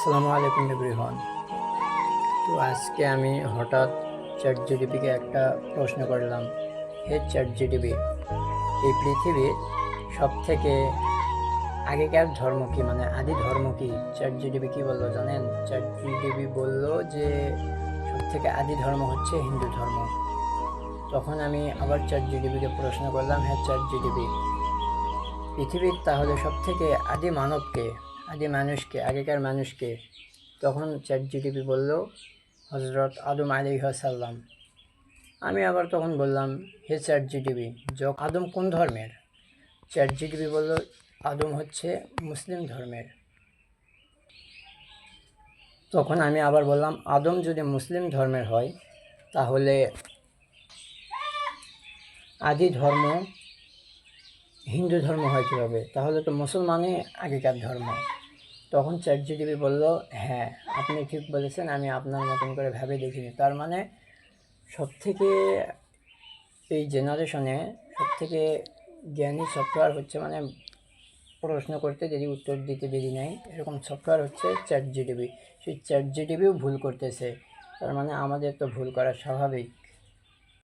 আসসালামু আলাইকুম এভরিওয়ান। তো আজকে আমি হঠাৎ চ্যাট জিটিপিকে একটা প্রশ্ন করলাম, হে চ্যাট জিটিপি, এই পৃথিবীর সব থেকে আগেকার ধর্ম কি, মানে আদি ধর্ম কি? চ্যাট জিটিপি কি বললো জানেন? চ্যাট জিটিপি বলল যে সব থেকে আদি ধর্ম হচ্ছে হিন্দু ধর্ম। তখন আমি আবার চ্যাট জিটিপিকে প্রশ্ন করলাম, হ্যাঁ চ্যাট জিটিপি, পৃথিবীর তাহলে সব থেকে আদি মানবকে, আদি মানুষকে, আগেকার মানুষকে? তখন চ্যাট জিটিপি বলল হজরত আদম আলাইহিসসালাম। আমি আবার তখন বললাম, হে চ্যাট জিটিপি, আদম কোন ধর্মের? চ্যাট জিটিপি বলল, আদম হচ্ছে মুসলিম ধর্মের। তখন আমি আবার বললাম, আদম যদি মুসলিম ধর্মের হয় তাহলে আদি ধর্ম হিন্দু ধর্ম হয় কীভাবে? তাহলে তো মুসলমানই আগেকার ধর্ম। তখন চ্যাট জিটিপি বলল, হ্যাঁ আপনি ঠিক বলেছেন, আমি আপনার মতন করে ভেবে দেখিনি। তার মানে সবথেকে এই জেনারেশনে সবথেকে জ্ঞানী সফটওয়্যার হচ্ছে, মানে প্রশ্ন করতে যদি উত্তর দিতে দেরি নেই, এরকম সফটওয়্যার হচ্ছে চ্যাট জিটিপি। সেই চ্যাট জিটিপিও ভুল করতেছে, তার মানে আমাদের তো ভুল করা স্বাভাবিক।